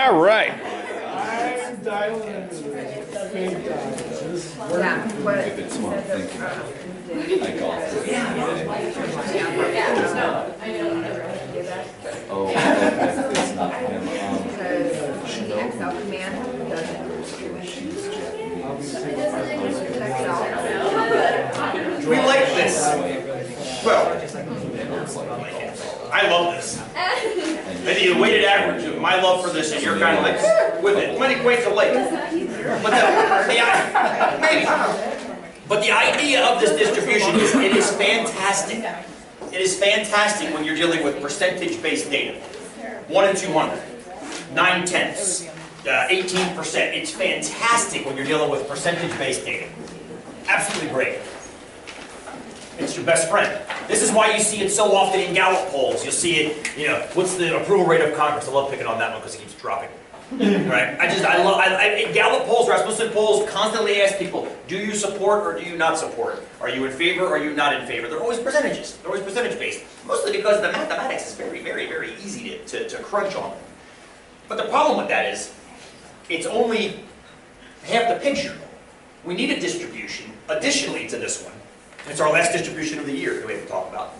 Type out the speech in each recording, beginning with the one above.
All right. If it's smart thinking, I golf. Oh, it's not him. She's Japanese. We like this. Well, I love this. Maybe a weighted average of my love for this and your kind of like with it. Many quaint to like. But the idea of this distribution is it is fantastic. It is fantastic when you're dealing with percentage-based data. 1 in 200, 9/10, 18%. It's fantastic when you're dealing with percentage-based data. Absolutely great. It's your best friend. This is why you see it so often in Gallup polls. You'll see it, what's the approval rate of Congress? I love picking on that one because it keeps dropping. Right? Gallup polls, Rasmussen polls constantly ask people, do you support or do you not support? Are you in favor or are you not in favor? They're always percentages. They're always percentage-based. Mostly because the mathematics is very, very, very easy to crunch on. But the problem with that is, it's only half the picture. We need a distribution, additionally to this one. It's our last distribution of the year that we have to talk about.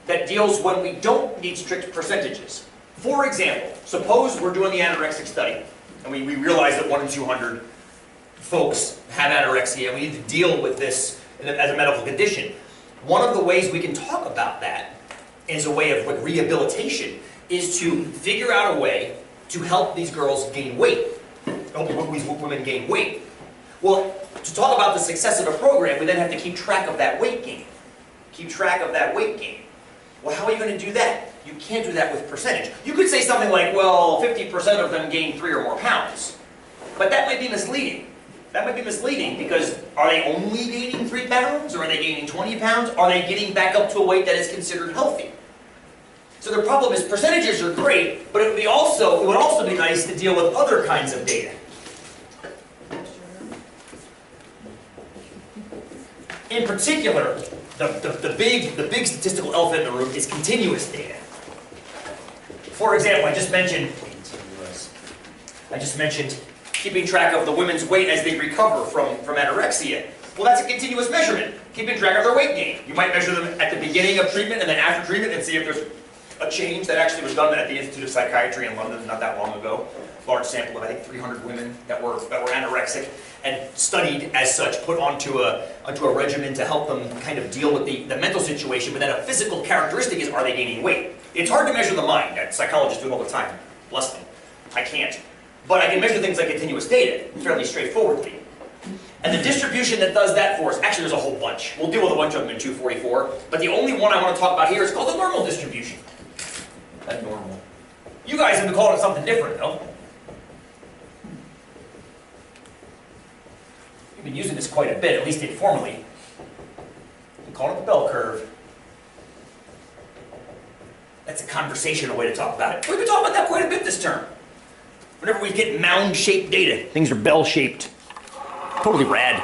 That deals when we don't need strict percentages. For example, suppose we're doing the anorexic study, and we realize that 1 in 200 folks have anorexia, and we need to deal with this as a medical condition. One of the ways we can talk about that as a way of rehabilitation is to figure out a way to help these girls gain weight, help these women gain weight. Well, to talk about the success of a program, we then have to keep track of that weight gain. Keep track of that weight gain. Well, how are you going to do that? You can't do that with percentage. You could say something like, well, 50% of them gain 3 or more pounds. But that might be misleading. That might be misleading because are they only gaining 3 pounds? Or are they gaining 20 pounds? Are they getting back up to a weight that is considered healthy? So the problem is percentages are great, but it would also be nice to deal with other kinds of data. In particular, the big statistical elephant in the room is continuous data. For example, I just mentioned keeping track of the women's weight as they recover from anorexia. Well, that's a continuous measurement, keeping track of their weight gain. You might measure them at the beginning of treatment and then after treatment and see if there's a change. That actually was done at the Institute of Psychiatry in London not that long ago. Large sample of, I think, 300 women that were anorexic and studied as such, put onto a regimen to help them kind of deal with the mental situation, but then a physical characteristic is, are they gaining weight? It's hard to measure the mind. Psychologists do it all the time. Bless them. I can't. But I can measure things like continuous data fairly straightforwardly. And the distribution that does that for us, actually there's a whole bunch. We'll deal with a bunch of them in 244, but the only one I want to talk about here is called the normal distribution. That's normal. You guys have been calling it something different, though. We've been using this quite a bit, at least informally. We call it the bell curve. That's a conversational way to talk about it. We've been talking about that quite a bit this term. Whenever we get mound-shaped data, things are bell-shaped. Totally rad.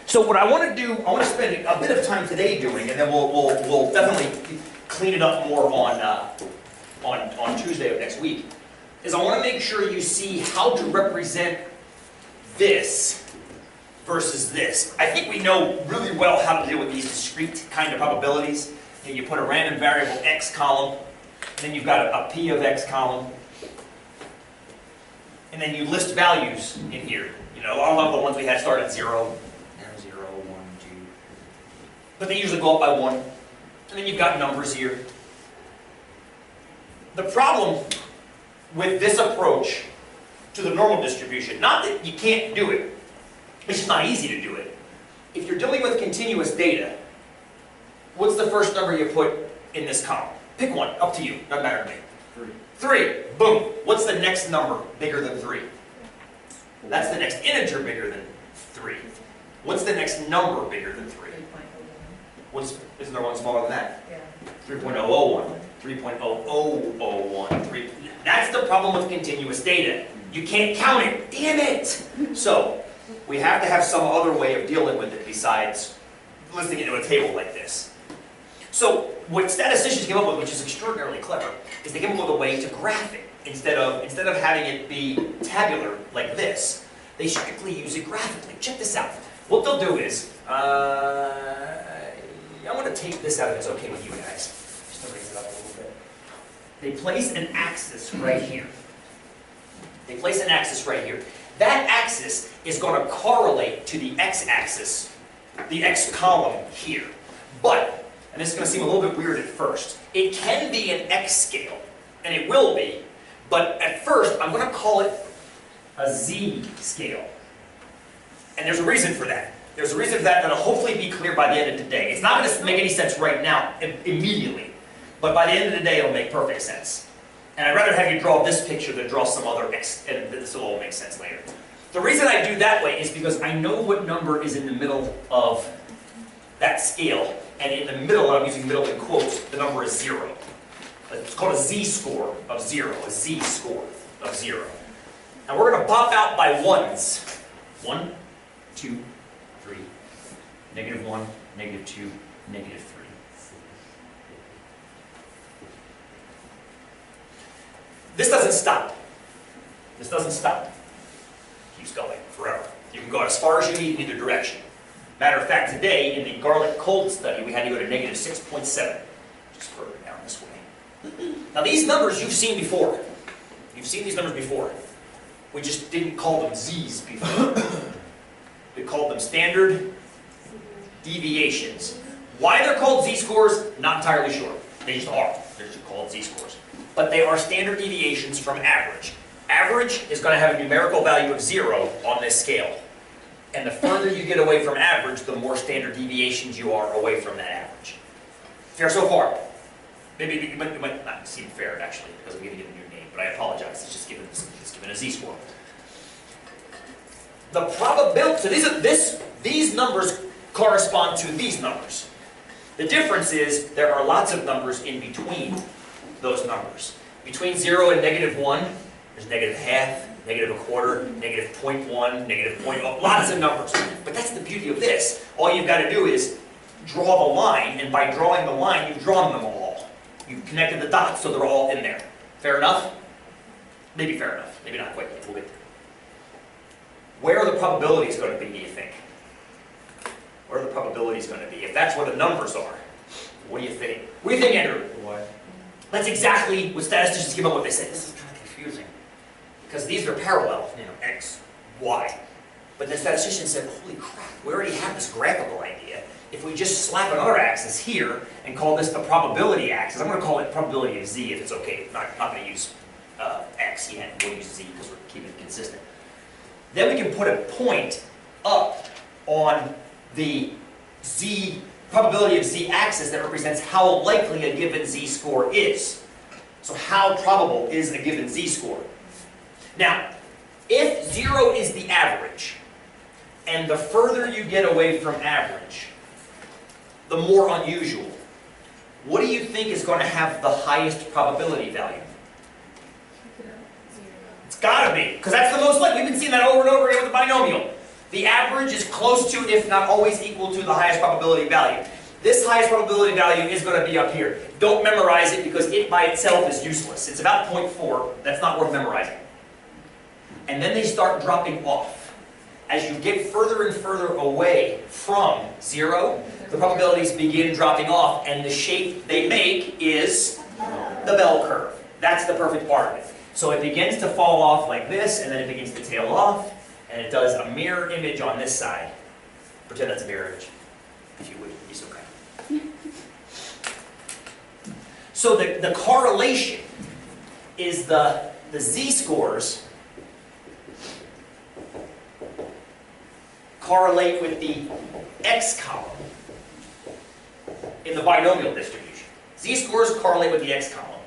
So what I want to do, I want to spend a bit of time today doing, and then we'll definitely clean it up more on Tuesday of next week, is I want to make sure you see how to represent this versus this. I think we know really well how to deal with these discrete kind of probabilities. You put a random variable x column, and then you've got a p of x column, and then you list values in here. A lot of the ones we had start at 0, 0, 1, 2. But they usually go up by 1. And then you've got numbers here. The problem with this approach to the normal distribution, not that you can't do it, it's just not easy to do it. If you're dealing with continuous data, what's the first number you put in this column? Pick one, up to you, doesn't matter to me. 3. Boom. What's the next number bigger than 3? That's the next integer bigger than 3. What's the next number bigger than 3? Isn't there one smaller than that? Yeah. 3.001. 3.0001. That's the problem with continuous data. You can't count it. Damn it! So, we have to have some other way of dealing with it besides listing it into a table like this. So what statisticians came up with, which is extraordinarily clever, is they came up with a way to graph it. Instead of having it be tabular like this, they strictly use it graphically. Check this out. What they'll do is, I'm going to take this out if it's okay with you guys. Just to raise it up a little bit. They place an axis right here. They place an axis right here. That axis is going to correlate to the x-axis, the x column here. But, and this is going to seem a little bit weird at first, it can be an x scale, and it will be, but at first I'm going to call it a z scale. And there's a reason for that. There's a reason for that that'll hopefully be clear by the end of today. It's not going to make any sense right now, immediately, but by the end of the day it'll make perfect sense. And I'd rather have you draw this picture than draw some other x, and this will all make sense later. The reason I do that way is because I know what number is in the middle of that scale, and in the middle, I'm using middle in quotes, the number is 0. It's called a z-score of 0, a z-score of 0. And we're going to pop out by ones. 1, 2, 3, -1, -2, -3. This doesn't stop. This doesn't stop. Keeps going forever. You can go as far as you need in either direction. Matter of fact, today in the garlic cold study, we had to go to -6.7. Just further down this way. Now these numbers you've seen before. You've seen these numbers before. We just didn't call them Z's before. We called them standard deviations. Why they're called z-scores, not entirely sure. They just are. They're just called z-scores. But they are standard deviations from average. Average is going to have a numerical value of 0 on this scale. And the further you get away from average, the more standard deviations you are away from that average. Fair so far? Maybe it might not seem fair, actually, because I'm giving it a new name, but I apologize. It's just given a z-score. The probability, so these numbers correspond to these numbers. The difference is there are lots of numbers in between those numbers. Between 0 and -1, there's -0.5, -0.25, -0.1, -0.0, lots of numbers. But that's the beauty of this. All you've got to do is draw the line, and by drawing the line, you've drawn them all. You've connected the dots so they're all in there. Fair enough? Maybe fair enough. Maybe not quite yet. We'll get there. Where are the probabilities going to be, do you think? Where are the probabilities going to be? If that's where the numbers are, what do you think? What do you think, Andrew? Why? That's exactly what statisticians came up with. They said, this is kind of confusing. Because these are parallel, x, y. But the statistician said, holy crap, we already have this graphical idea. If we just slap another axis here and call this the probability axis, I'm going to call it probability of z if it's okay. I'm not going to use x yet. We'll use z because we're keeping it consistent. Then we can put a point up on the z probability of z axis that represents how likely a given z-score is. So how probable is a given z-score? Now, if 0 is the average, and the further you get away from average, the more unusual, what do you think is going to have the highest probability value? It's got to be, because that's the most likely. We've been seeing that over and over again with the binomial. The average is close to, if not always equal to, the highest probability value. This highest probability value is going to be up here. Don't memorize it because it by itself is useless. It's about 0.4. That's not worth memorizing. And then they start dropping off. As you get further and further away from 0, the probabilities begin dropping off, and the shape they make is the bell curve. That's the perfect part of it. So it begins to fall off like this, and then it begins to tail off, and it does a mirror image on this side. Pretend that's a mirror image, if you would, be so kind. So the correlation is the z-scores correlate with the x column in the binomial distribution. Z-scores correlate with the x column.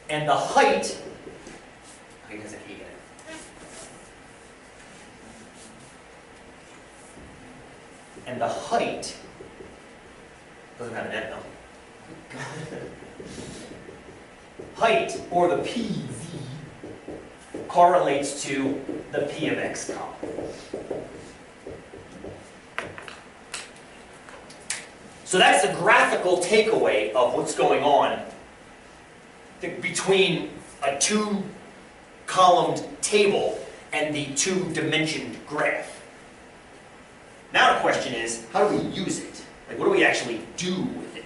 And the height has an E in it. And the height doesn't have an N though. Height, or the PZ, correlates to the P of x column. So that's the graphical takeaway of what's going on between a two-columned table and the two-dimensioned graph. Now the question is, how do we use it? Like, what do we actually do with it?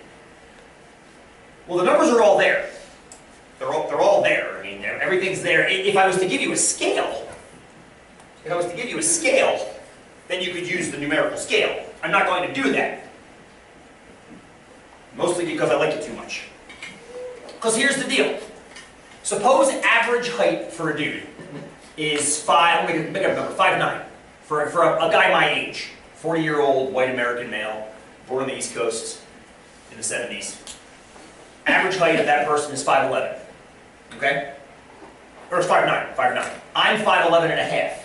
Well, the numbers are all there. They're all there. I mean, everything's there. If I was to give you a scale, then you could use the numerical scale. I'm not going to do that. Mostly because I like it too much. Because here's the deal. Suppose average height for a dude is I'm going to make up a number, 5'9". For a guy my age, 40-year-old white American male, born on the East Coast in the 70s. Average height of that person is 5'11". Okay? Or it's 5'9". I'm 5'11 and a half.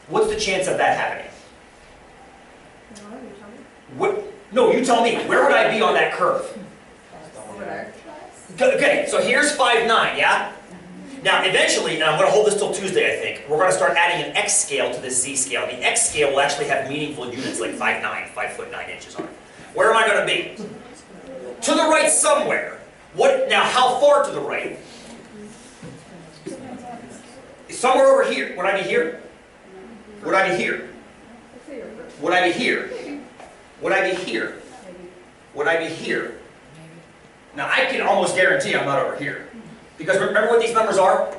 What's the chance of that happening? No, you tell me. Where would I be on that curve? Okay, so here's 5'9", yeah? Now, eventually, and I'm going to hold this till Tuesday, I think, we're going to start adding an X scale to this Z scale. The X scale will actually have meaningful units like 5'9", 5'9" on it. Where am I going to be? To the right somewhere. Now, how far to the right? Somewhere over here. Would I be here? Would I be here? Would I be here? Would I be here? Would I be here? Now, I can almost guarantee I'm not over here. Because remember what these numbers are?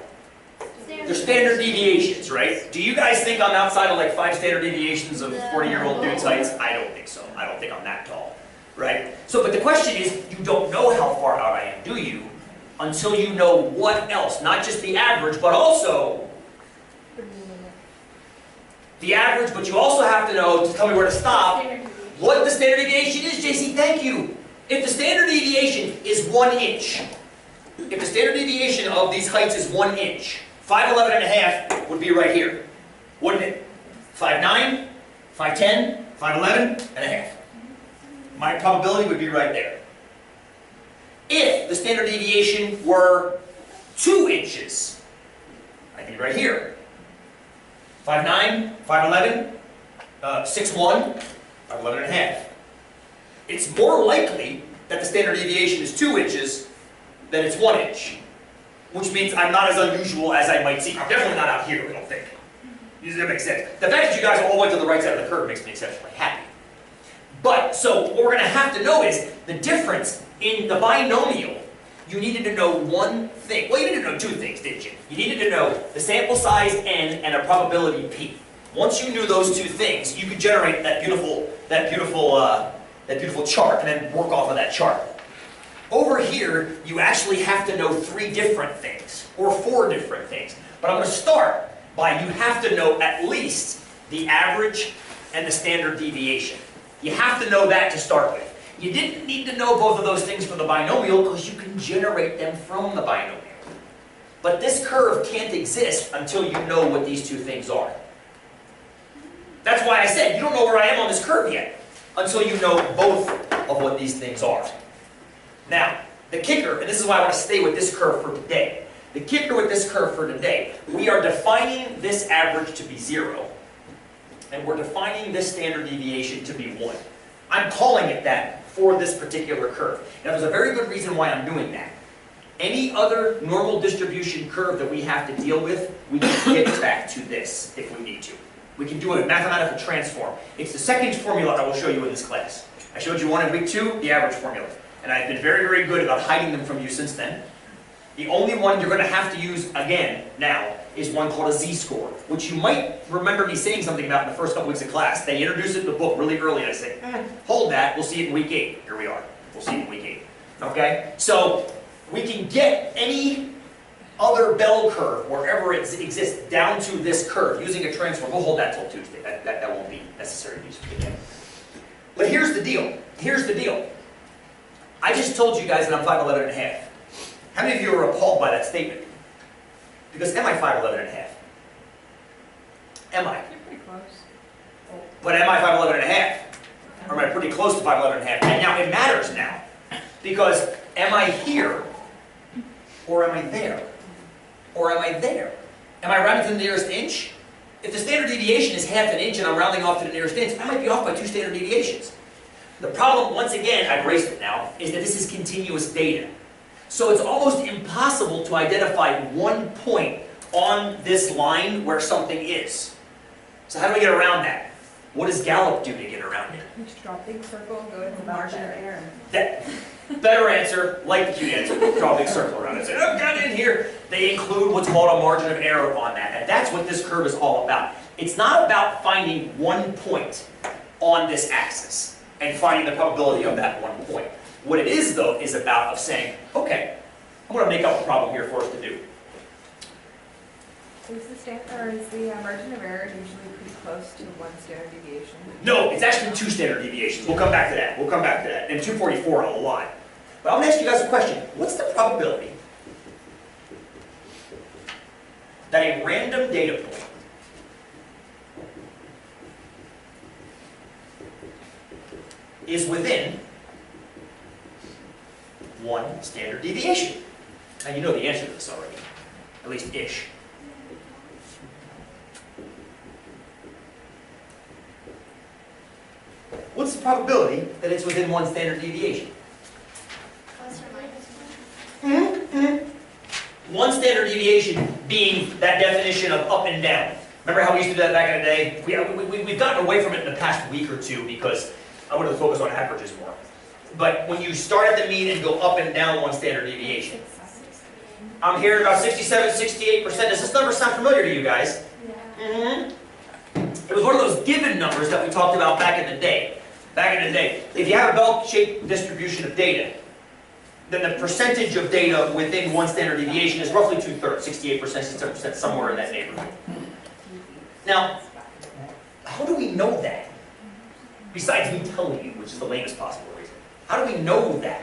They're standard deviations, right? Do you guys think I'm outside of like 5 standard deviations of 40-year-old dudes' heights? I don't think so. I don't think I'm that tall, right? So, but the question is, you don't know how far out I am, do you? Until you know what else. Not just the average, but also the average, but you also have to know, to tell me where to stop, what the standard deviation is, JC, thank you. If the standard deviation is 1 inch, if the standard deviation of these heights is 1 inch, 5'11 and a half would be right here, wouldn't it? 5'9", 5'10", 5'11 and a half. My probability would be right there. If the standard deviation were 2 inches, I'd be right here. 5'9", 5'11", 6'1", 5'11 and a half. It's more likely that the standard deviation is 2 inches than it's 1 inch. Which means I'm not as unusual as I might seem. I'm definitely not out here, I don't think. Does that make sense? The fact that you guys are all the way to the right side of the curve makes me exceptionally happy. But, so, what we're going to have to know is the difference in the binomial. You needed to know one thing. Well, you needed to know 2 things, didn't you? You needed to know the sample size n and a probability p. Once you knew those 2 things, you could generate that beautiful chart and then work off of that chart. Over here, you actually have to know 3 different things, or 4 different things. But I'm going to start by you have to know at least the average and the standard deviation. You have to know that to start with. You didn't need to know both of those things for the binomial because you can generate them from the binomial. But this curve can't exist until you know what these 2 things are. That's why I said you don't know where I am on this curve yet until you know both of what these things are. Now, the kicker, and this is why I want to stay with this curve for today. The kicker with this curve for today, we are defining this average to be 0, and we're defining this standard deviation to be 1. I'm calling it that for this particular curve. Now, there's a very good reason why I'm doing that. Any other normal distribution curve that we have to deal with, we can get back to this if we need to. We can do a mathematical transform. It's the second formula I will show you in this class. I showed you one in week 2, the average formula. And I've been very, very good about hiding them from you since then. The only one you're going to have to use again now is one called a z-score, which you might remember me saying something about in the first couple weeks of class. They introduced it in the book really early, and I say, hold that, we'll see it in week 8. Here we are. We'll see it in week 8. Okay? So, we can get any other bell curve, wherever it exists, down to this curve, using a transform. We'll hold that till Tuesday. That won't be necessary to use again. But here's the deal. Here's the deal. I just told you guys that I'm 5'11 and a half. How many of you are appalled by that statement? Because am I 5'11 and a half? Am I? You're pretty close. But am I 5'11 and a half? Or am I pretty close to 5'11 and a half? And now it matters now. Because am I here? Or am I there? Or am I there? Am I rounding to the nearest inch? If the standard deviation is 1/2 inch and I'm rounding off to the nearest inch, I might be off by 2 standard deviations. The problem, once again, I've erased it now, is that this is continuous data. So it's almost impossible to identify one point on this line where something is. So how do we get around that? What does Gallup do to get around it? You just draw a big circle, go in the margin of error. That, better answer, like the cute answer, draw a big circle around it. Say, oh, got it in here. They include what's called a margin of error on that. And that's what this curve is all about. It's not about finding one point on this axis and finding the probability of that one point. What it is, though, is about saying, okay, I'm going to make up a problem here for us to do. Is the margin of error usually pretty close to 1 standard deviation? No, it's actually 2 standard deviations. We'll come back to that. We'll come back to that. And 244 a lot. But I'm going to ask you guys a question. What's the probability that a random data point is within 1 standard deviation? And you know the answer to this already, at least ish. What's the probability that it's within 1 standard deviation? Plus or minus 1. 1 standard deviation being that definition of up and down. Remember how we used to do that back in the day? We've gotten away from it in the past week or two because I wanted to focus on averages more. But when you start at the mean and go up and down 1 standard deviation, I'm hearing about 67, 68%. Does this number sound familiar to you guys? Yeah. It was one of those given numbers that we talked about back in the day. Back in the day, if you have a bell-shaped distribution of data, then the percentage of data within 1 standard deviation is roughly 2/3, 68%, 67%, somewhere in that neighborhood. Now, how do we know that? Besides me telling you, which is the lamest possible reason. How do we know that?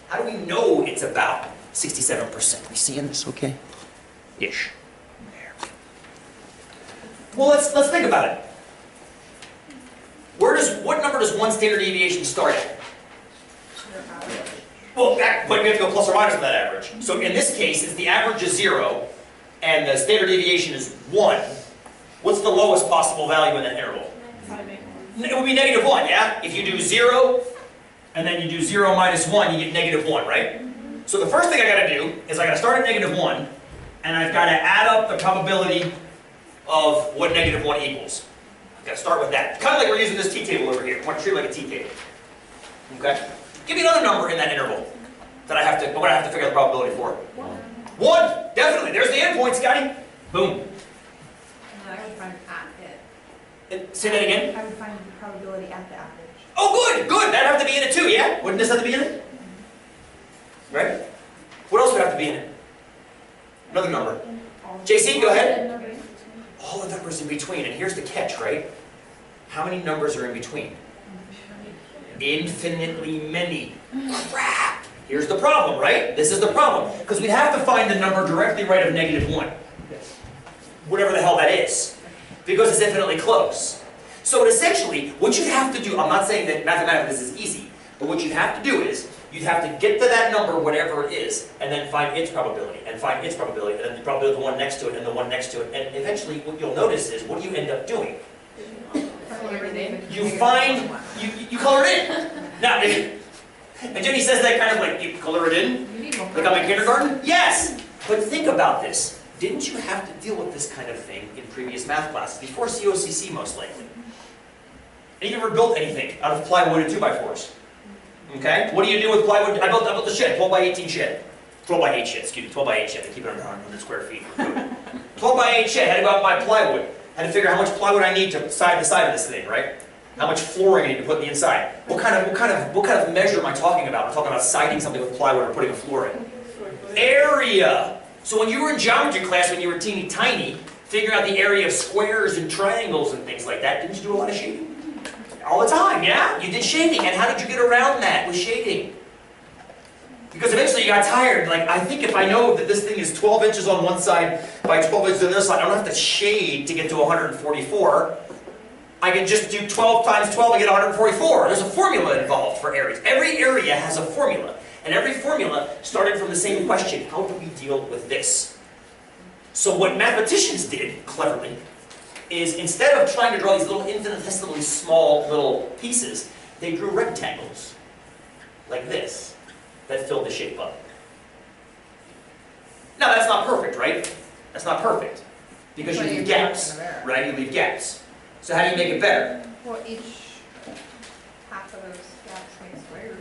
How do we know it's about 67%? We seeing this okay? Ish. There. Well, let's think about it. What number does 1 standard deviation start at? Well, but we have to go plus or minus from that average. So in this case, if the average is 0 and the standard deviation is 1, what's the lowest possible value in that interval? It would be -1, yeah? If you do 0 and then you do 0 minus 1, you get -1, right? So the first thing I got to do is I got to start at -1 and I've got to add up the probability of what -1 equals. I've got to start with that. Kind of like we're using this t-table over here. I want to treat it like a t-table. Okay? Give me another number in that interval that I'm going to have to figure out the probability for. 1! Definitely. There's the endpoint, Scotty. Boom. And then I would find at it. Say that again? I would find the probability at the average. Oh, good, good. That'd have to be in it too, yeah? Wouldn't this have to be in it? Right? What else would have to be in it? Another number. JC, go ahead. All the numbers in between. And here's the catch, right? How many numbers are in between? Infinitely many. Crap! Here's the problem, right? This is the problem. Because we'd have to find the number directly right of -1. Whatever the hell that is. Because it's infinitely close. So essentially, what you have to do, I'm not saying that mathematically this is easy, but what you'd have to do is, you'd have to get to that number, whatever it is, and then find its probability, and find its probability, and then the probability of the one next to it, and the one next to it, and eventually what you'll notice is, what do you end up doing? You find, you color it in. Now, and Jenny says that kind of like, you color it in? Like I'm in kindergarten? Yes! But think about this. Didn't you have to deal with this kind of thing in previous math classes, before COCC most likely? And you ever built anything out of plywood and 2x4s? Okay? What do you do with plywood? I built the shed, 12 by 18 shed. 12 by 8 shed, excuse me, 12 by 8 shed. I keep it under 100 square feet. 12 by 8 shed, had to go out and buy plywood. Had to figure out how much plywood I need to side the side of this thing, right? How much flooring I need to put in the inside. What kind of measure am I talking about? I'm talking about siding something with plywood or putting a floor in. Area. So when you were in geometry class, when you were teeny tiny, figuring out the area of squares and triangles and things like that, didn't you do a lot of shading? All the time, yeah? You did shading, and how did you get around that with shading? Because eventually you got tired. Like, I think if I know that this thing is 12 inches on one side by 12 inches on the other side, I don't have to shade to get to 144. I can just do 12 times 12 and get 144. There's a formula involved for areas. Every area has a formula. And every formula started from the same question: how do we deal with this? So what mathematicians did, cleverly, is instead of trying to draw these little infinitesimally small little pieces, they drew rectangles, like this, that filled the shape up. Now that's not perfect, right? That's not perfect. Because you But leave you're gaps, not gonna bear. right? You leave gaps. So how do you make it better? Well, each half of those gaps make squares.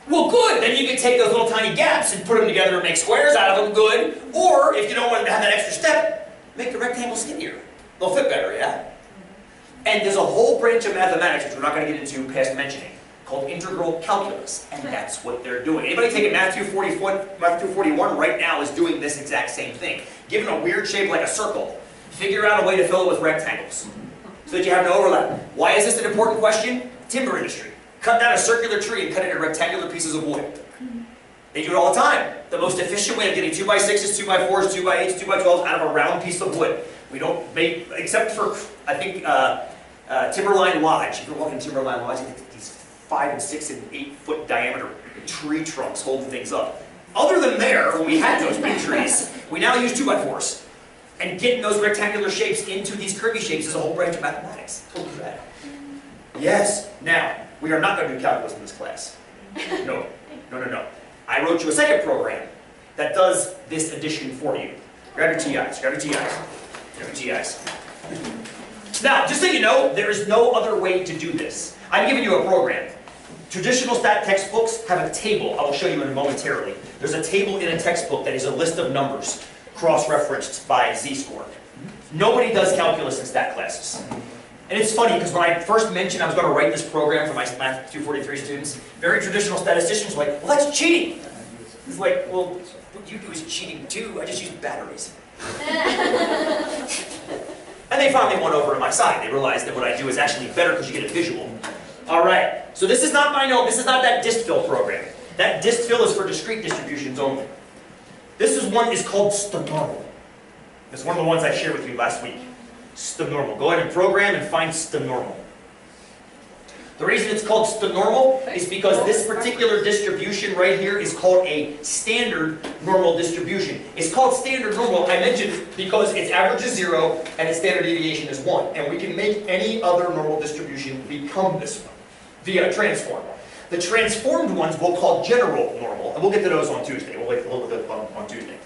Well, good. Then you can take those little tiny gaps and put them together and make squares out of them. Good. Or if you don't want to have that extra step, make the rectangle skinnier. They'll fit better, yeah? And there's a whole branch of mathematics, which we're not going to get into past mentioning, called integral calculus. And that's what they're doing. Anybody taking Math 241 right now is doing this exact same thing. Given a weird shape like a circle, figure out a way to fill it with rectangles so that you have no overlap. Why is this an important question? Timber industry. Cut down a circular tree and cut it into rectangular pieces of wood. They do it all the time. The most efficient way of getting 2x6s, 2x4s, 2x8s, 2x12s out of a round piece of wood. We don't make, except for, I think, Timberline Lodge. If you're walking Timberline Lodge, you get these 5 and 6 and 8 foot diameter tree trunks holding things up. Other than there, when we had those big trees, we now use 2x4s. And getting those rectangular shapes into these curvy shapes is a whole branch of mathematics. Totally rad. Yes. Now, we are not going to do calculus in this class. No. No, no, no. I wrote you a second program that does this addition for you. Grab your TIs. Grab your TIs. Grab your TIs. Now, just so you know, there is no other way to do this. I'm giving you a program. Traditional stat textbooks have a table. I will show you in momentarily. There's a table in a textbook that is a list of numbers cross-referenced by z-score. Nobody does calculus in stat classes. And it's funny, because when I first mentioned I was going to write this program for my Math 243 students, very traditional statisticians were like, well, that's cheating. It's like, well, what you do is cheating too. I just use batteries. And they finally won over to my side. They realized that what I do is actually better because you get a visual. All right, so this is not this is not that dist fill program. That dist fill is for discrete distributions only. This one is called Binomial. It's one of the ones I shared with you last week. Binomial. Go ahead and program and find Binomial. The reason it's called Binomial is because this particular distribution right here is called a standard normal distribution. It's called standard normal, I mentioned, because its average is 0 and its standard deviation is 1. And we can make any other normal distribution become this one via a transform. The transformed ones we'll call general normal, and we'll get to those on Tuesday. We'll wait a little bit on Tuesday.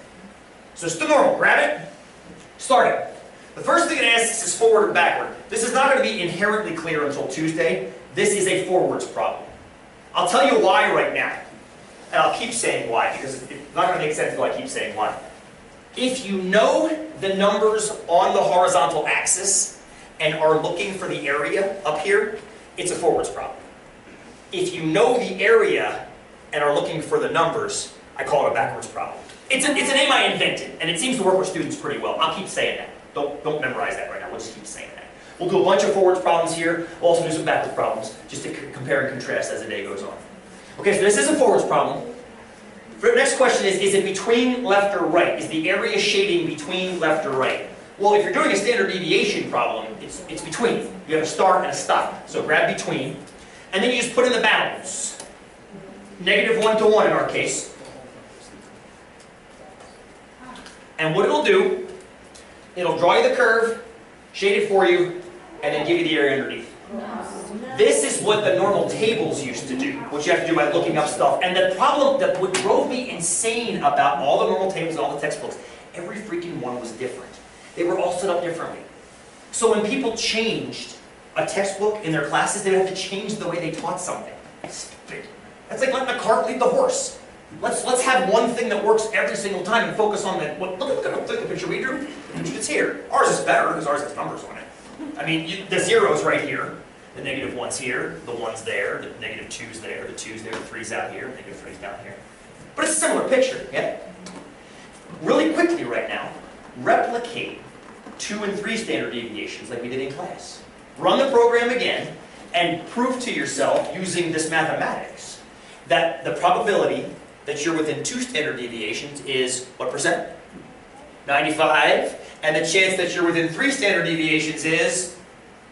So Binomial, grab it, start it. The first thing it asks is forward and backward. This is not going to be inherently clear until Tuesday. This is a forwards problem. I'll tell you why right now. And I'll keep saying why, because it's not going to make sense until I keep saying why. If you know the numbers on the horizontal axis and are looking for the area up here, it's a forwards problem. If you know the area and are looking for the numbers, I call it a backwards problem. It's a name I invented, and it seems to work with students pretty well. I'll keep saying that. Don't memorize that right now. We'll just keep saying that. We'll do a bunch of forwards problems here. We'll also do some backwards problems, just to compare and contrast as the day goes on. Okay, so this is a forwards problem. The next question is it between left or right? Is the area shading between left or right? Well, if you're doing a standard deviation problem, it's between. You have a start and a stop. So grab between. And then you just put in the bounds. -1 to 1 in our case. And what it'll do, it'll draw you the curve, shade it for you, and then give you the area underneath. This is what the normal tables used to do, which you have to do by looking up stuff. And the problem that what drove me insane about all the normal tables and all the textbooks, every freaking one was different. They were all set up differently. So when people changed a textbook in their classes, they would have to change the way they taught something. Stupid. That's like letting the cart lead the horse. Let's have one thing that works every single time and focus on that. Look at the picture we drew. It's here. Ours is better because ours has numbers on it. I mean, the zero's right here. The -1's here. The 1's there. The -2's there. The 2's there. The 3's out here. -3's down here. But it's a similar picture, yeah? Really quickly right now, replicate 2 and 3 standard deviations like we did in class. Run the program again and prove to yourself using this mathematics that the probability that you're within 2 standard deviations is what percent? 95. And the chance that you're within 3 standard deviations is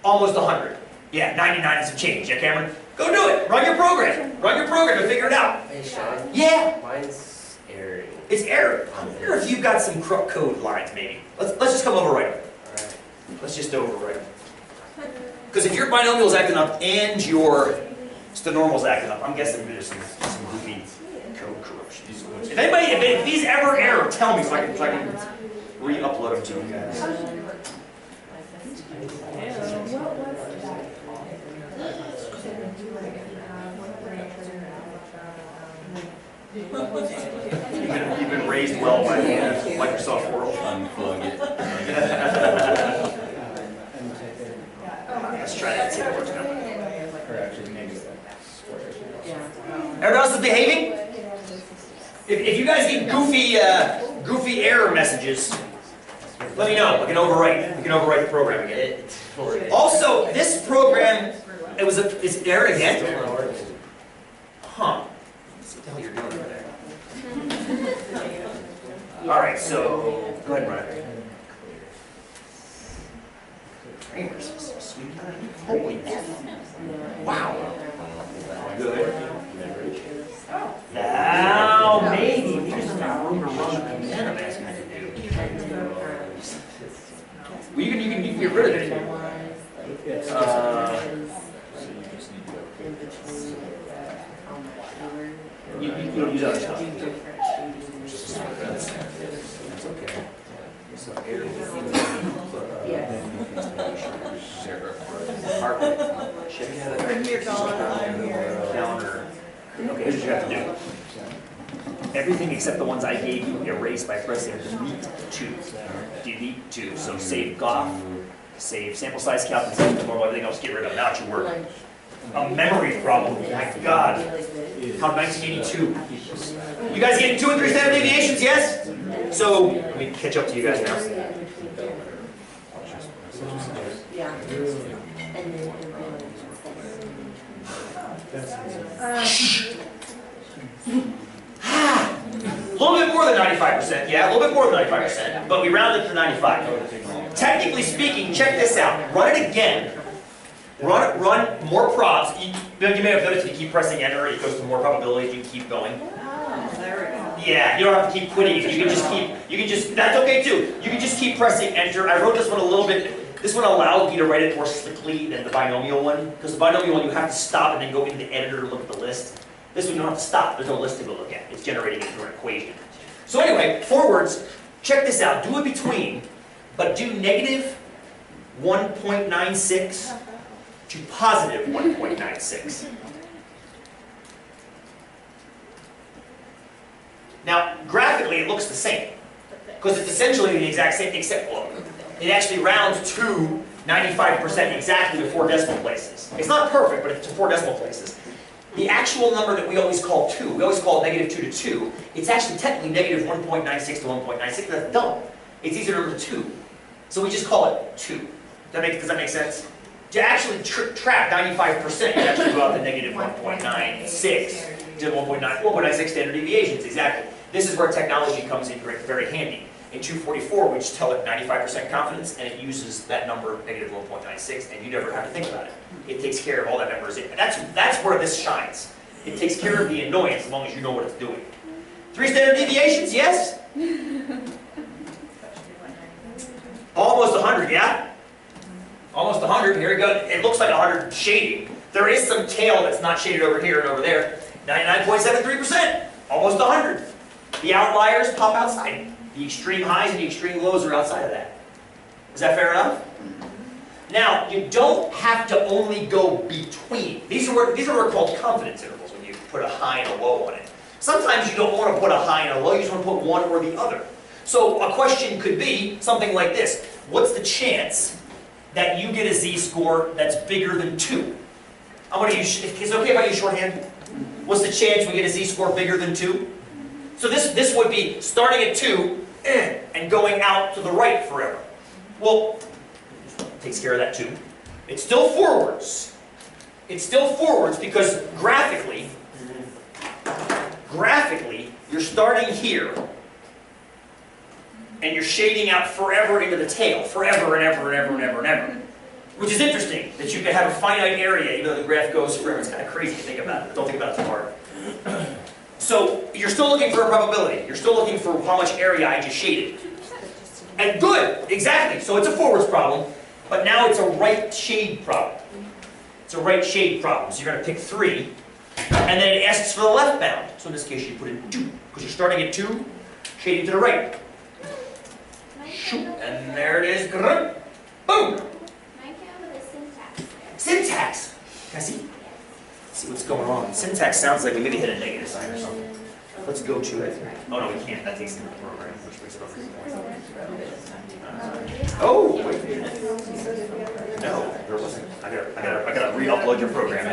almost 100. Yeah, 99 and some change. Yeah, Cameron? Go do it. Run your program. Run your program and figure it out. Hey, Sean. Yeah. Mine's erroring. It's error. I wonder if you've got some code lines, maybe. Let's just come overwrite them. Alright. Let's just overwrite them. Because if your binomial is acting up and your Just the normal's acting up. I'm guessing there's some goofy code corruption. If anybody, if these ever error, tell me so I can re-upload them to you guys. You've been raised well by the Microsoft world. Unplug it. Let's try that and see if it works now. Everyone else is behaving? If you guys get goofy error messages, let me know. We can overwrite the program again. Also, this program, is error again? Huh. Let's see what the hell you're doing over there. All right, so go ahead, Brian. Sweet. Holy wow. Good. Now, maybe we just got room to run the command I'm asking you to do. Well, you can get rid of it. You don't use other stuff. That's okay. So calendar. Okay, here's what you have to do. Everything except the ones I gave you erase by pressing delete 2. Delete 2. So save Goff, save sample size calc, and save normal, everything else get rid of. Now it's your work. A memory problem. My God. How 1982. You guys getting 2 and 3 standard deviations? Yes? So let me catch up to you guys now. A little bit more than 95%, yeah, a little bit more than 95%, but we rounded to 95. Technically speaking, check this out. Run it again. Run more props. You may have noticed if you keep pressing enter, it goes to more probabilities. You keep going. Yeah, you don't have to keep quitting. You can just, that's okay too. You can just keep pressing enter. I wrote this one a little bit, this one allowed me to write it more slickly than the binomial one, because the binomial one you have to stop and then go into the editor to look at the list. This one you don't have to stop, there's no list to go look at. It's generating it through an equation. So anyway, forwards, check this out. Do it between, but do negative 1.96 to positive 1.96. Now, graphically, it looks the same, because it's essentially the exact same, except, well, it actually rounds to 95% exactly to 4 decimal places. It's not perfect, but it's to 4 decimal places. The actual number that we always call 2, we always call it negative 2 to 2, it's actually technically negative 1.96 to 1.96, that's dumb. It's easier to remember 2. So we just call it 2. Does that make sense? To actually trap 95%, you actually go out to negative 1.96 to 1.96 standard deviations, exactly. This is where technology comes in very handy. In 244, we just tell it 95% confidence, and it uses that number, negative 1.96, and you never have to think about it. It takes care of all that memorization. And that's where this shines. It takes care of the annoyance as long as you know what it's doing. 3 standard deviations, yes? Almost 100, yeah? Almost 100, here we go. It looks like 100 shading. There is some tail that's not shaded over here and over there. 99.73%, almost 100. The outliers pop outside. The extreme highs and the extreme lows are outside of that. Is that fair enough? Now, you don't have to only go between. These are what are called confidence intervals when you put a high and a low on it. Sometimes you don't want to put a high and a low, you just want to put one or the other. So a question could be something like this. What's the chance that you get a z-score that's bigger than 2? I'm going to use, is it okay if I use shorthand? What's the chance we get a z-score bigger than 2? So this would be starting at 2 and going out to the right forever. Well, takes care of that too. It's still forwards. It's still forwards because graphically, you're starting here and you're shading out forever into the tail, forever and ever and ever and ever and ever. Which is interesting, that you can have a finite area even though the graph goes forever. It's kind of crazy to think about it. Don't think about it too hard. So you're still looking for a probability. You're still looking for how much area I just shaded. And good, exactly. So it's a forwards problem, but now it's a right shade problem. It's a right shade problem, so you're going to pick 3. And then it asks for the left bound. So in this case, you put in 2, because you're starting at 2, shading to the right. And there it is. Boom! Mine came up with a syntax. Syntax. Can I see? Let's see what's going on. Syntax sounds like we maybe hit a negative sign or something. Let's go to it. Oh no, we can't. That takes into the program, which brings it over. Oh, wait a minute. No, there wasn't. I gotta re-upload your program.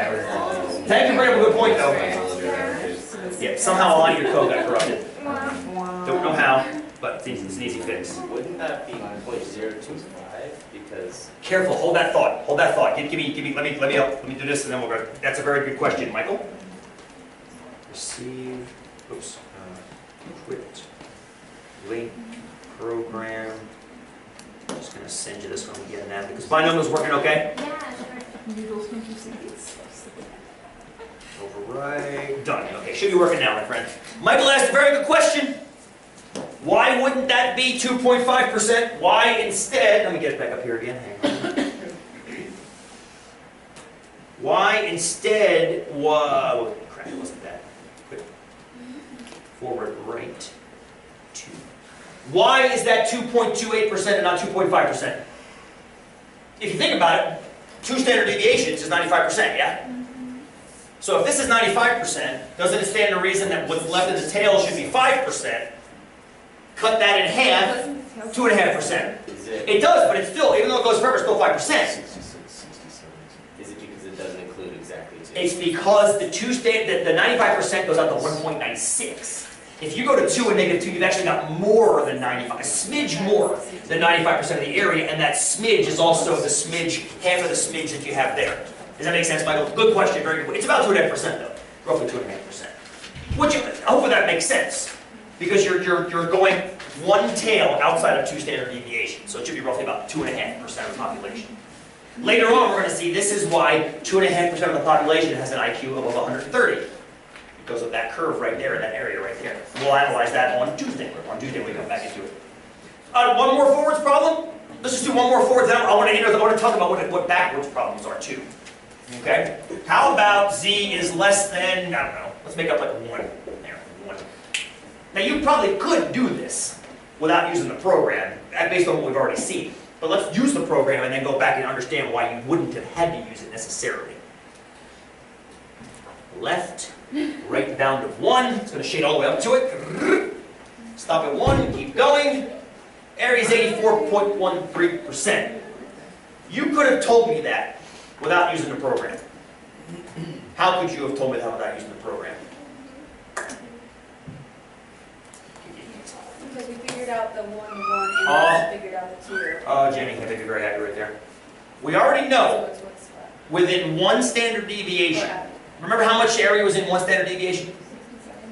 Thank you for bringing up a good point, though. Yeah, somehow a lot of your code got corrupted. Don't know how, but it's an easy fix. Wouldn't that be 0.025? Because Careful. Hold that thought. Hold that thought. Give me. Let me do this, and then we'll go. That's a very good question, Michael. Receive. Oops. Quit. Link. Program. I'm just gonna send you this one again now because Binomial's working okay. Yeah, sure. Override. Done. Okay, should be working now, my friend. Michael asked a very good question. Why wouldn't that be 2.5%? Why instead? Let me get it back up here again. Hang on. Why instead? Whoa! Crap! It wasn't that. Quick. Forward right. 2. Why is that 2.28% and not 2.5%? If you think about it, 2 standard deviations is 95%, yeah? So if this is 95%, doesn't it stand to reason that what's left in the tail should be 5%? Cut that in half, 2.5%. It does, but it's still, even though it goes forever, it's still 5%. is it because it doesn't include exactly 2? It's because the 95% goes out to 1.96. If you go to 2 and -2, you've actually got more than 95, a smidge more than 95% of the area, and that smidge is also the smidge, half of the smidge that you have there. Does that make sense, Michael? Good question, very good. It's about 2.5% though, roughly 2.5%. Hopefully that makes sense, because you're going 1 tail outside of 2 standard deviations, so it should be roughly about 2.5% of the population. Later on, we're going to see this is why 2.5% of the population has an IQ of 130. Because of that curve right there in that area right there. We'll analyze that on Tuesday. On Tuesday we come back into it. One more forwards problem. Let's just do one more forwards. Then I want to talk about what backwards problems are too. Okay. How about z is less than, I don't know. Let's make up like a 1. There, 1. Now you probably could do this without using the program, based on what we've already seen. But let's use the program and then go back and understand why you wouldn't have had to use it necessarily. Left. Right down to 1. It's going to shade all the way up to it. Stop at 1. Keep going. Area is 84.13%. You could have told me that without using the program. How could you have told me that without using the program? Because we figured out the 1, and we figured out the 2. Oh, Jamie, I think you're very happy right there. We already know So it's what's left. within 1 standard deviation. Remember how much area was in 1 standard deviation?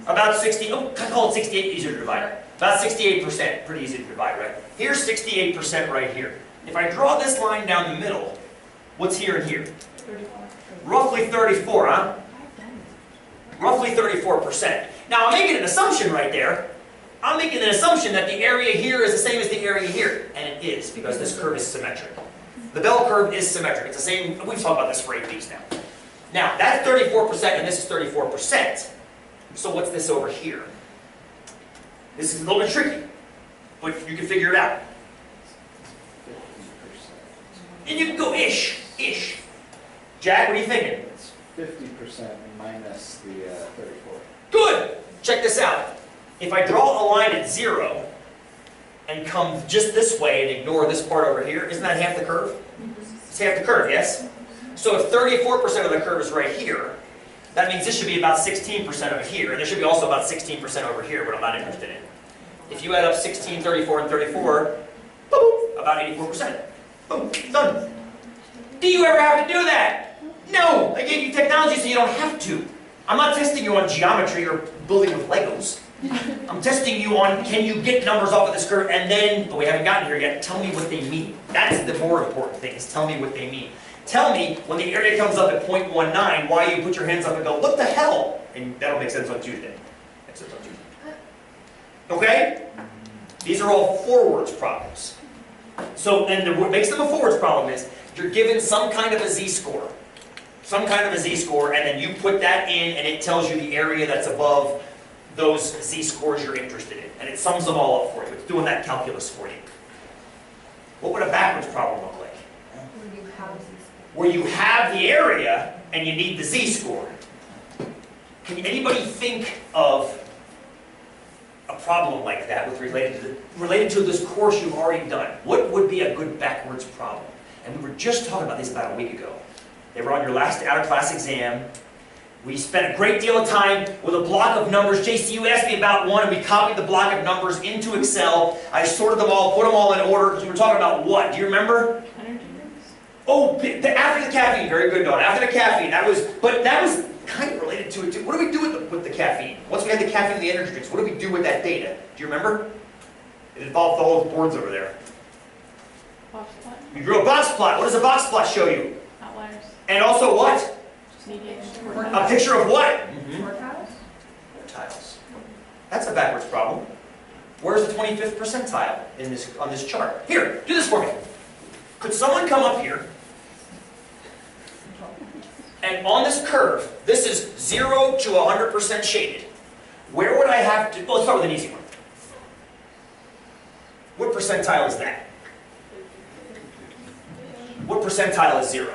About 60, I call it 68, easier to divide. About 68%, pretty easy to divide, right? Here's 68% right here. If I draw this line down the middle, what's here and here? 34. Roughly 34, huh? Roughly 34%. Now I'm making an assumption right there. I'm making an assumption that the area here is the same as the area here. And it is, because this curve is symmetric. The bell curve is symmetric. It's the same, we've talked about this for 8 weeks now. Now, that's 34% and this is 34%. So what's this over here? This is a little bit tricky, but you can figure it out. And you can go ish. Jack, what are you thinking? It's 50% minus the 34. Good! Check this out. If I draw a line at 0 and come just this way and ignore this part over here, isn't that half the curve? It's half the curve, yes? So if 34% of the curve is right here, that means this should be about 16% over here, and there should be also about 16% over here, but I'm not interested in. If you add up 16, 34, and 34, boom, about 84%. Boom, done. Do you ever have to do that? No! I gave you technology so you don't have to. I'm not testing you on geometry or building with Legos. I'm testing you on, can you get numbers off of this curve, and then, but we haven't gotten here yet, tell me what they mean. That's the more important thing, is tell me what they mean. Tell me, when the area comes up at 0.19, why you put your hands up and go, what the hell? And that'll make sense on Tuesday. Makes sense on Tuesday. Okay? These are all forwards problems. So, and what makes them a forwards problem is, you're given some kind of a z-score. some kind of a z-score, and then you put that in, and it tells you the area that's above those z-scores you're interested in. And it sums them all up for you. It's doing that calculus for you. What would a backwards problem look like? Where you have these. Where you have the area, and you need the z-score. Can anybody think of a problem like that with related to this course you've already done? What would be a good backwards problem? And we were just talking about this about a week ago. They were on your last out-of-class exam. We spent a great deal of time with a block of numbers. JC, you asked me about one, and we copied the block of numbers into Excel. I sorted them all, put them all in order, because we were talking about what? Do you remember? Oh, after the caffeine. Very good, Dawn. After the caffeine. That was kind of related to it, too. What do we do with the caffeine? Once we had the caffeine and the energy drinks, what do we do with that data? Do you remember? It involved all those boards over there. Box plot. You drew a box plot. What does a box plot show you? Outliers. And also what? Median. A picture of what? Quartiles? Quartiles. That's a backwards problem. Where's the 25th percentile on this chart? Here, do this for me. Could someone come up here, and on this curve, this is 0 to 100% shaded. Where would I have to, well, let's start with an easy one. What percentile is that? What percentile is 0?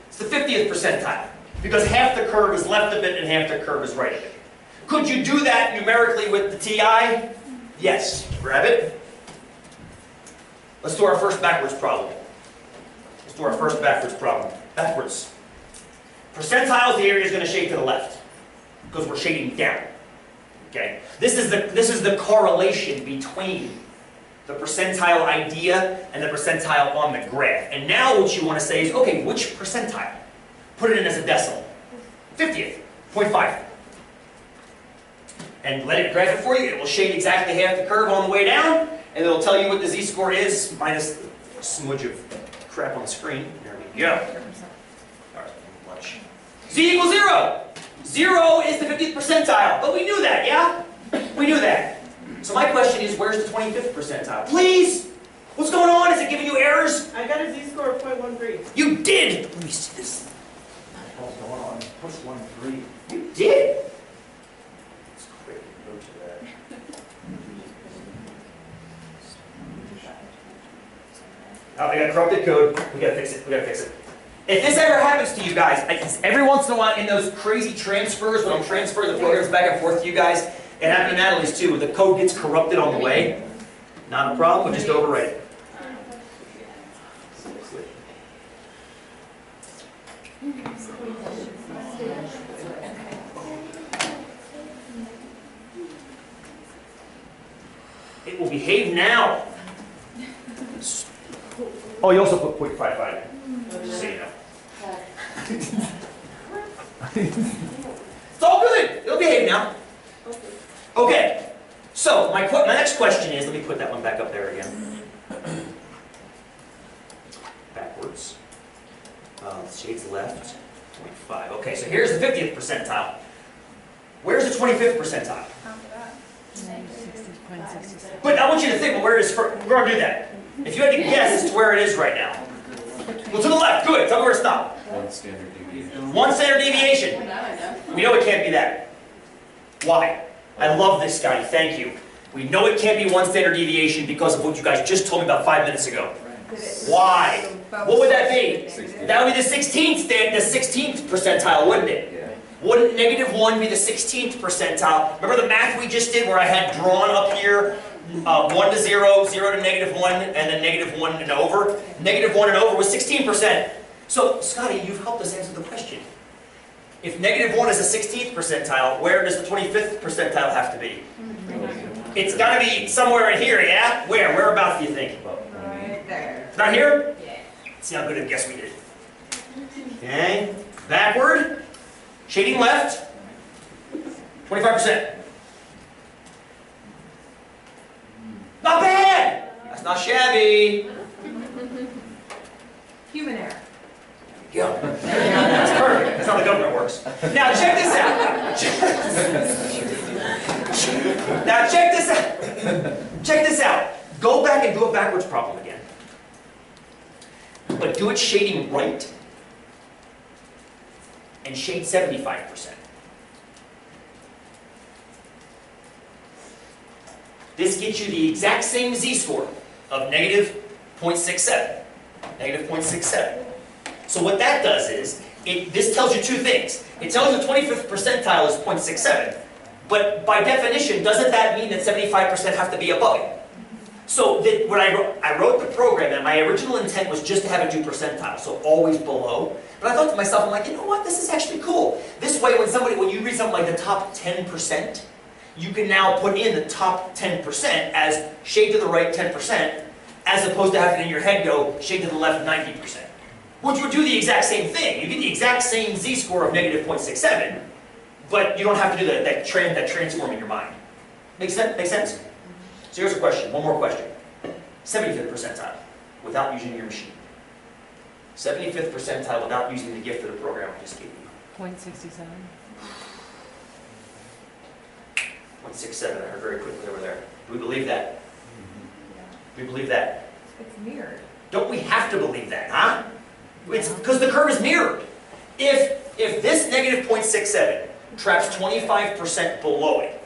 It's the 50th percentile, because half the curve is left of it and half the curve is right of it. Could you do that numerically with the TI? Yes. Grab it. Let's do our first backwards problem. Let's do our first backwards problem. Backwards. Percentiles, the area is going to shade to the left, because we're shading down. Okay? This is the correlation between the percentile idea and the percentile on the graph. And now what you want to say is, okay, which percentile? Put it in as a decimal. 50th, 0.5. And let it graph it for you. It will shade exactly half the curve on the way down, and it'll tell you what the z-score is, minus a smudge of crap on the screen. There we go. All right, lunch. Z equals 0. 0 is the 50th percentile, but we knew that, yeah? We knew that. So my question is, where's the 25th percentile? Please! What's going on? Is it giving you errors? I got a z-score of 0.13. You did! Let me see this. What's going on? What's 1-3? You did! Let's quick go to that. Oh, we got corrupted code. We gotta fix it. We gotta fix it. If this ever happens to you guys, every once in a while in those crazy transfers, when I'm transferring the programs back and forth to you guys, it happened to Natalie's too, when the code gets corrupted on the way. Not a problem, we'll just overwrite it. It will behave now. Oh, you also put 0.55 in, just so you know. It's all good. It'll behave now. Okay. So my next question is, let me put that one back up there again. Backwards. Shades left. 0.5. Okay, so here's the 50th percentile. Where's the 25th percentile? But I want you to think, well, where it is first. We're going to do that. If you had to guess as to where it is right now. Well, to the left. Good. Tell me where to stop. One standard deviation. One standard deviation. We know it can't be that. Why? I love this, Scotty. Thank you. We know it can't be one standard deviation because of what you guys just told me about 5 minutes ago. Why? What would that be? That would be the 16th percentile, wouldn't it? Yeah. Wouldn't -1 be the 16th percentile? Remember the math we just did where I had drawn up here 1 to 0, 0 to -1, and then -1 and over? -1 and over was 16%. So, Scotty, you've helped us answer the question. If -1 is the 16th percentile, where does the 25th percentile have to be? It's got to be somewhere in here, yeah? Where? Whereabouts do you think? Right there. It's not here? Yeah. See how good a guess we did. Okay. Backward. Shading left. 25%. Not bad! That's not shabby. Human error. Yeah. That's perfect. That's how the government works. Now check this out. Now check this out. Check this out. Go back and do a backwards problem again. But do it shading right. and shade 75%. This gets you the exact same z-score of negative 0.67. Negative 0.67. So what that does is, this tells you two things. It tells you the 25th percentile is 0.67, but by definition, doesn't that mean that 75% have to be above it? So when I wrote the program, and my original intent was just to have it do percentile, so always below. But I thought to myself, I'm like, you know what, this is actually cool. This way, when you read something like the top 10%, you can now put in the top 10% as shade to the right 10%, as opposed to having in your head go shade to the left 90%. Which would do the exact same thing. You get the exact same z-score of negative 0.67, but you don't have to do that transform in your mind. Make sense? Make sense? So here's a question, one more question. 75th percentile, without using your machine. 75th percentile without using the gift of the program I just gave you. 0.67. 0.67, I heard very quickly over there. Do we believe that? Do we believe that? It's mirrored. Don't we have to believe that, huh? It's because the curve is mirrored. If this negative 0.67 traps 25% below it,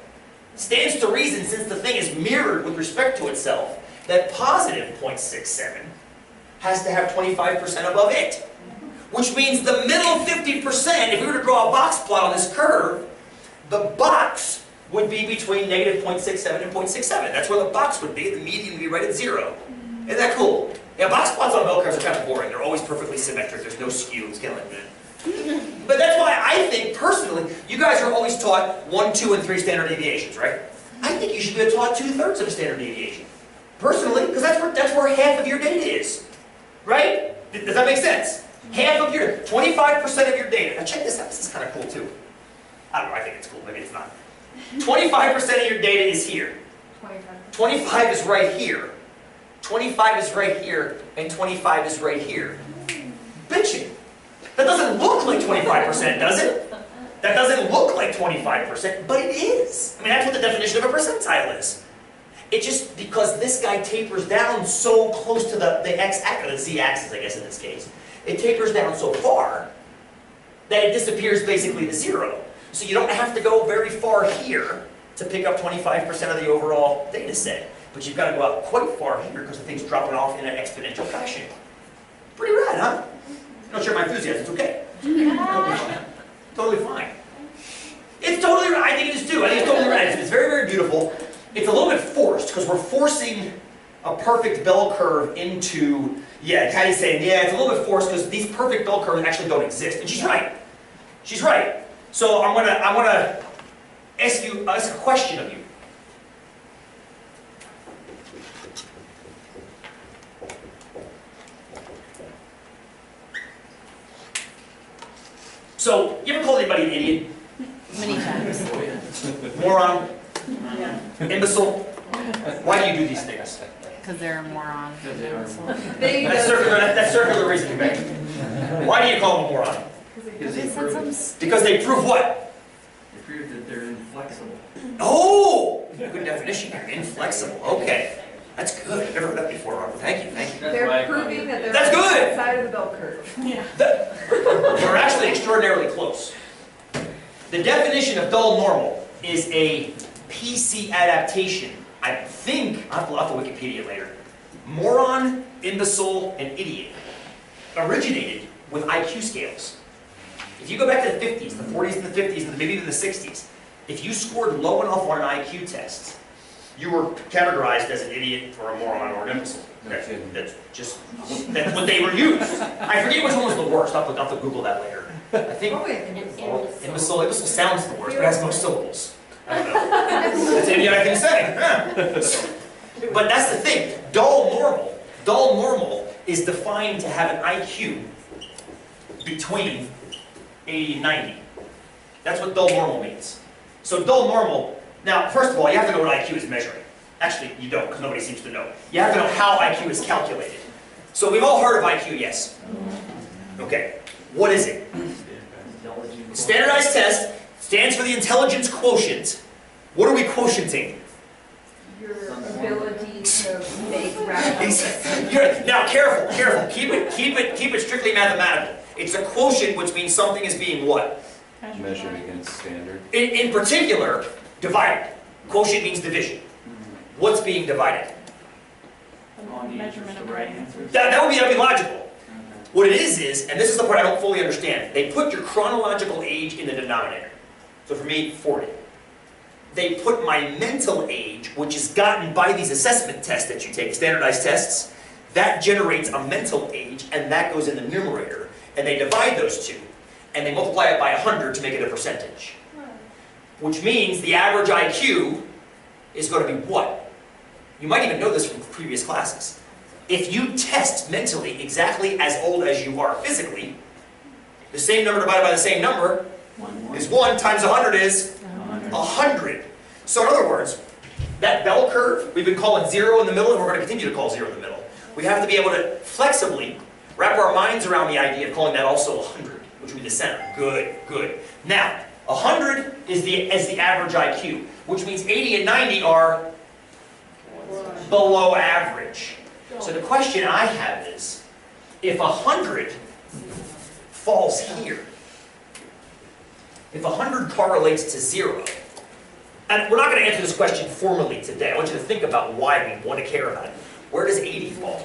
stands to reason, since the thing is mirrored with respect to itself, that positive 0.67 has to have 25% above it. Which means the middle 50%, if we were to draw a box plot on this curve, the box would be between negative 0.67 and 0.67. That's where the box would be. The median would be right at 0. Isn't that cool? Yeah, box plots on bell curves are kind of boring. They're always perfectly symmetric. There's no skew. It's kind of like that. But that's why I think, personally, you guys are always taught 1, 2, and 3 standard deviations, right? I think you should be taught 2/3 of a standard deviation. Personally, because that's where half of your data is. Right? Does that make sense? Half of your, 25% of your data. Now check this out. This is kind of cool too. I don't know, I think it's cool. Maybe it's not. 25% of your data is here. 25 is right here. 25 is right here, and 25 is right here. Bitching. That doesn't look like 25%, does it? That doesn't look like 25%, but it is. I mean, that's what the definition of a percentile is. It's just because this guy tapers down so close to the x-axis, the z-axis, I guess in this case. It tapers down so far that it disappears basically to 0. So you don't have to go very far here to pick up 25% of the overall data set. But you've got to go out quite far here because the thing's dropping off in an exponential fashion. Pretty rad, huh? Don't share my enthusiasm, it's okay. Totally fine. It's totally rad. I think it is too. I think it's totally rad. It's very, very beautiful. It's a little bit forced because we're forcing a perfect bell curve into, yeah, Patty's saying, yeah, it's a little bit forced because these perfect bell curves actually don't exist. And she's right. She's right. So I'm gonna ask a question of you. So, you ever called anybody an idiot? Many times. Moron? Imbecile? Why do you do these things? Because they're a moron. That's circular reasoning, Becky. Why do you call them a moron? Because they prove what? They prove that they're inflexible. Oh! Good definition here. Inflexible. Okay. That's good. I've never heard that before, Robert. Thank you. Thank you. They're proving that they're That's on good. the side of the bell curve. Yeah. We're actually extraordinarily close. The definition of dull normal is a PC adaptation. I think, I'll have to Wikipedia later. Moron, imbecile, and idiot originated with IQ scales. If you go back to the 50s, the 40s and the 50s, and maybe even the 60s, if you scored low enough on an IQ test, you were categorized as an idiot or a moron or an imbecile. That's what they were used. I forget which one was the worst. I'll have to Google that later. I think imbecile sounds the worst, but has most syllables. I don't know. That's any I can say. Huh. But that's the thing. Dull normal is defined to have an IQ between 80 and 90. That's what dull normal means. So dull normal, now first of all, you have to know what IQ is measuring. Actually, you don't, because nobody seems to know. You have to know how IQ is calculated. So we've all heard of IQ, yes? Okay. What is it? Standardized test stands for the intelligence quotient. What are we quotienting? Your ability to make rational decisions. Now, careful. Keep it strictly mathematical. It's a quotient, which means something is being what? Measured against standard. In particular, divided. Quotient means division. What's being divided? Measurement of right answers. That'd be logical. What it is, and this is the part I don't fully understand, they put your chronological age in the denominator. So for me, 40. They put my mental age, which is gotten by these assessment tests that you take, standardized tests, that generates a mental age, and that goes in the numerator, and they divide those two, and they multiply it by 100 to make it a percentage. Which means the average IQ is going to be what? You might even know this from previous classes. If you test mentally exactly as old as you are physically, the same number divided by the same number is 1 times 100 is 100. So in other words, that bell curve, we've been calling 0 in the middle, and we're going to continue to call 0 in the middle. We have to be able to flexibly wrap our minds around the idea of calling that also 100, which would be the center. Good, good. Now, 100 is the average IQ, which means 80 and 90 are below average. So the question I have is, if 100 falls here, if 100 correlates to 0, and we're not going to answer this question formally today. I want you to think about why we want to care about it. Where does 80 fall?